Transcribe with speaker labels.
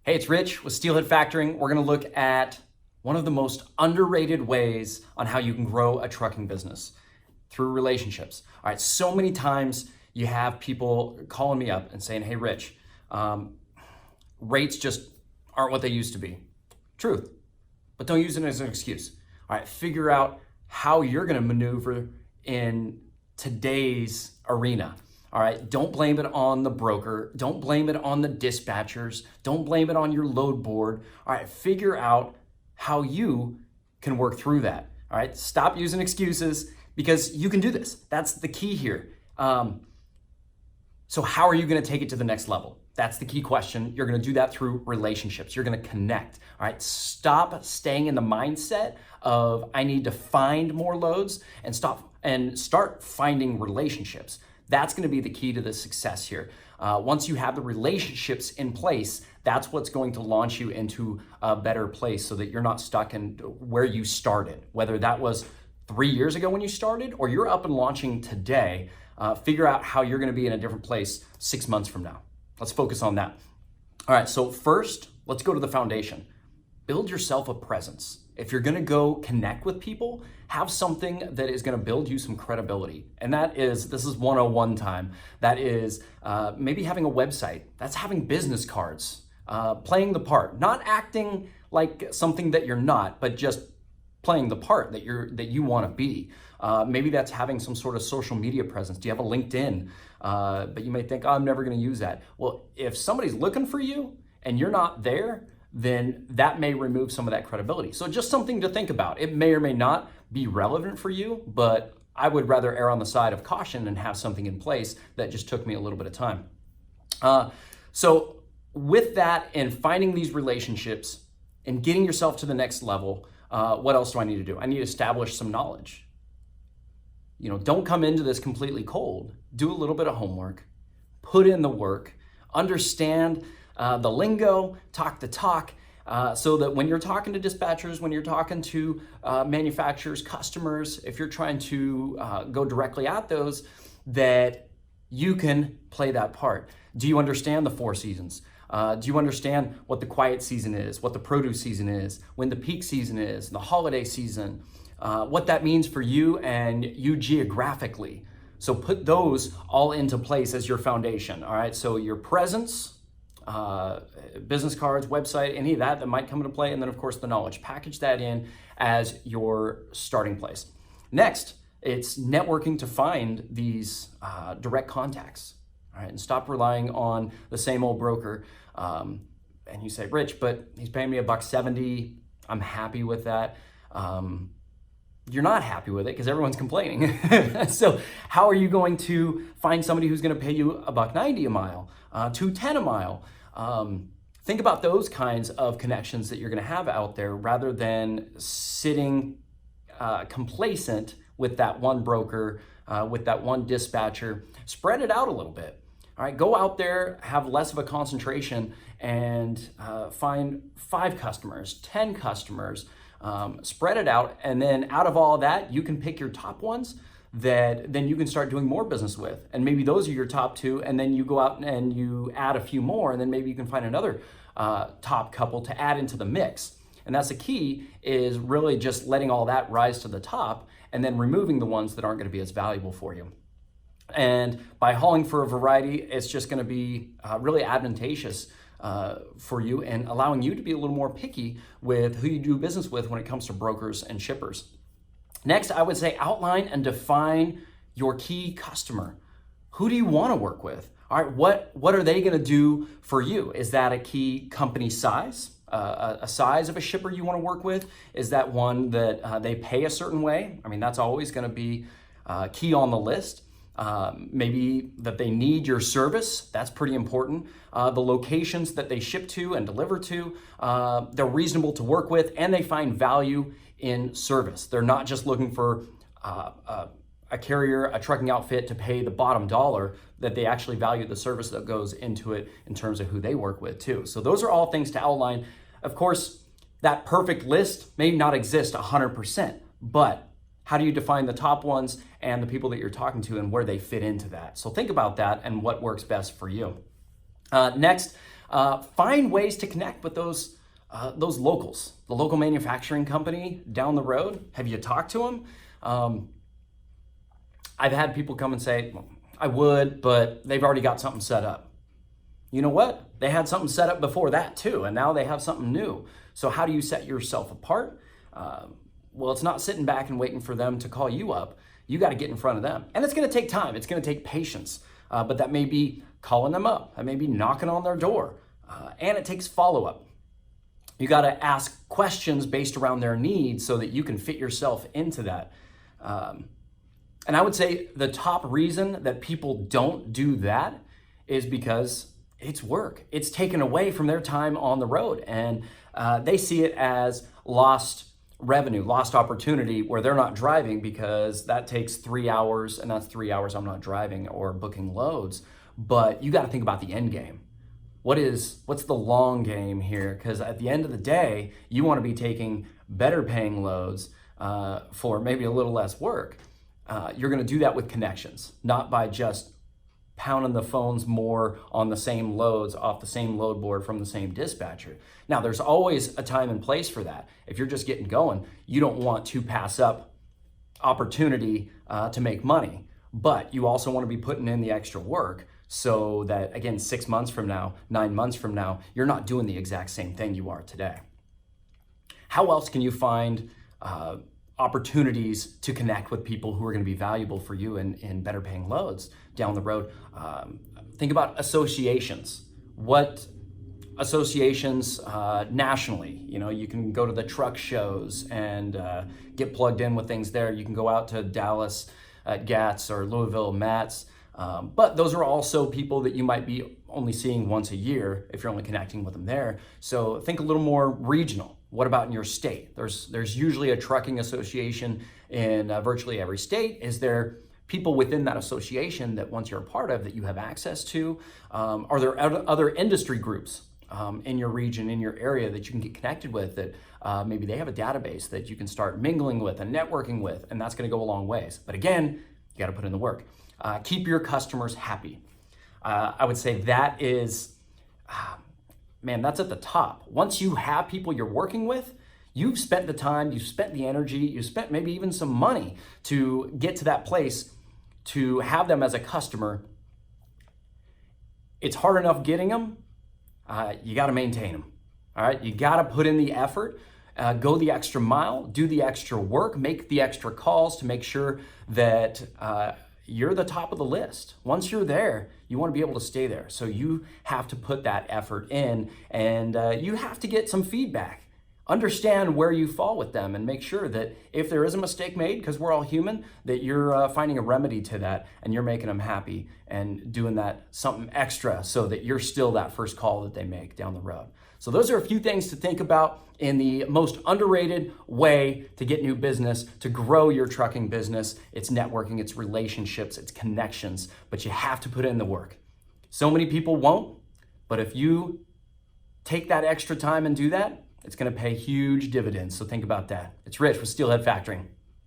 Speaker 1: Hey, it's Rich with Steelhead Factoring. We're gonna look at one of the most underrated ways on how you can grow a trucking business through relationships. All right, so many times you have people calling me up and saying, hey, Rich, rates just aren't what they used to be. Truth, but don't use it as an excuse. All right, figure out how you're gonna maneuver in today's arena. All right, don't blame it on the broker. Don't blame it on the dispatchers. Don't blame it on your load board. All right, figure out how you can work through that. All right, stop using excuses because you can do this. That's the key here. So how are you gonna take it to the next level? That's the key question. You're gonna do that through relationships. You're gonna connect, all right? Stop staying in the mindset of I need to find more loads and start finding relationships. That's gonna be the key to the success here. Once you have the relationships in place, that's what's going to launch you into a better place so that you're not stuck in where you started. Whether that was 3 years ago when you started or you're up and launching today, figure out how you're gonna be in a different place 6 months from now. Let's focus on that. All right, so first, let's go to the foundation. Build yourself a presence. If you're gonna go connect with people, have something that is gonna build you some credibility. And this is 101 time. That is maybe having a website. That's having business cards, playing the part, not acting like something that you're not, but just playing the part that you wanna be. Maybe that's having some sort of social media presence. Do you have a LinkedIn? But you may think, oh, I'm never gonna use that. Well, if somebody's looking for you and you're not there, then that may remove some of that credibility. So just something to think about. It may or may not be relevant for you, but I would rather err on the side of caution and have something in place that just took me a little bit of time. So with that and finding these relationships and getting yourself to the next level, what else do I need to do? I need to establish some knowledge. You know, don't come into this completely cold. Do a little bit of homework, put in the work, understand the lingo, talk the talk, so that when you're talking to dispatchers, when you're talking to manufacturers, customers, if you're trying to go directly at those, that you can play that part. Do you understand the 4 seasons? Do you understand what the quiet season is, what the produce season is, when the peak season is, the holiday season, what that means for you and you geographically? So put those all into place as your foundation, all right? So your presence, business cards, website, any of that might come into play. And then of course the knowledge, package that in as your starting place. Next, it's networking to find these direct contacts, all right? And stop relying on the same old broker. And you say, Rich, but he's paying me $170. I'm happy with that. You're not happy with it because everyone's complaining. So how are you going to find somebody who's going to pay you $190 a mile, $210 a mile? Think about those kinds of connections that you're going to have out there rather than sitting complacent with that one broker, with that one dispatcher. Spread it out a little bit. All right, go out there, have less of a concentration, and find 5 customers, 10 customers. Spread it out, and then out of all that, you can pick your top ones that then you can start doing more business with. And maybe those are your top 2, and then you go out and you add a few more, and then maybe you can find another top couple to add into the mix. And that's the key, is really just letting all that rise to the top and then removing the ones that aren't going to be as valuable for you. And by hauling for a variety, it's just going to be really advantageous for you and allowing you to be a little more picky with who you do business with when it comes to brokers and shippers. Next, I would say outline and define your key customer. Who do you want to work with? All right, what are they going to do for you? Is that a key company size? A size of a shipper you want to work with? Is that one that they pay a certain way? I mean, that's always going to be key on the list. Maybe that they need your service. That's pretty important. The locations that they ship to and deliver to, they're reasonable to work with, and they find value in service. They're not just looking for a carrier, a trucking outfit to pay the bottom dollar, that they actually value the service that goes into it in terms of who they work with too. So those are all things to outline. Of course, that perfect list may not exist 100%, but how do you define the top ones and the people that you're talking to and where they fit into that? So think about that and what works best for you. Next, Find ways to connect with those locals, the local manufacturing company down the road. Have you talked to them? I've had people come and say, well, I would, but they've already got something set up. You know what? They had something set up before that too, and now they have something new. So how do you set yourself apart? Well, it's not sitting back and waiting for them to call you up. You got to get in front of them. And it's going to take time. It's going to take patience. But that may be calling them up. That may be knocking on their door. And it takes follow-up. You got to ask questions based around their needs so that you can fit yourself into that. And I would say the top reason that people don't do that is because it's work. It's taken away from their time on the road. And they see it as lost revenue, lost opportunity where they're not driving because that takes 3 hours, and that's 3 hours I'm not driving or booking loads. But you got to think about the end game. What's the long game here? Because at the end of the day, you want to be taking better paying loads for maybe a little less work. You're going to do that with connections, not by just pounding the phones more on the same loads off the same load board from the same dispatcher. Now, there's always a time and place for that. If you're just getting going, you don't want to pass up opportunity to make money, but you also want to be putting in the extra work so that, again, 6 months from now, 9 months from now, you're not doing the exact same thing you are today. How else can you find opportunities to connect with people who are going to be valuable for you in better paying loads down the road? Think about associations. What associations nationally? You know, you can go to the truck shows and get plugged in with things there. You can go out to Dallas at GATS or Louisville MATS. But those are also people that you might be only seeing once a year if you're only connecting with them there. So think a little more regional. What about in your state? There's usually a trucking association in virtually every state. Is there people within that association that once you're a part of that you have access to? Are there other industry groups in your region, in your area that you can get connected with that maybe they have a database that you can start mingling with and networking with, and that's going to go a long ways. But again, you got to put in the work. Keep your customers happy. I would say that is, man, that's at the top. Once you have people you're working with, you've spent the time, you've spent the energy, you've spent maybe even some money to get to that place to have them as a customer. It's hard enough getting them. You got to maintain them. All right. You got to put in the effort, go the extra mile, do the extra work, make the extra calls to make sure that you're the top of the list. Once you're there, you want to be able to stay there. So you have to put that effort in, and you have to get some feedback. Understand where you fall with them and make sure that if there is a mistake made, because we're all human, that you're finding a remedy to that and you're making them happy and doing that something extra so that you're still that first call that they make down the road. So those are a few things to think about in the most underrated way to get new business, to grow your trucking business. It's networking, it's relationships, it's connections, but you have to put in the work. So many people won't, but if you take that extra time and do that, it's going to pay huge dividends. So think about that. It's Rich with Steelhead Factoring.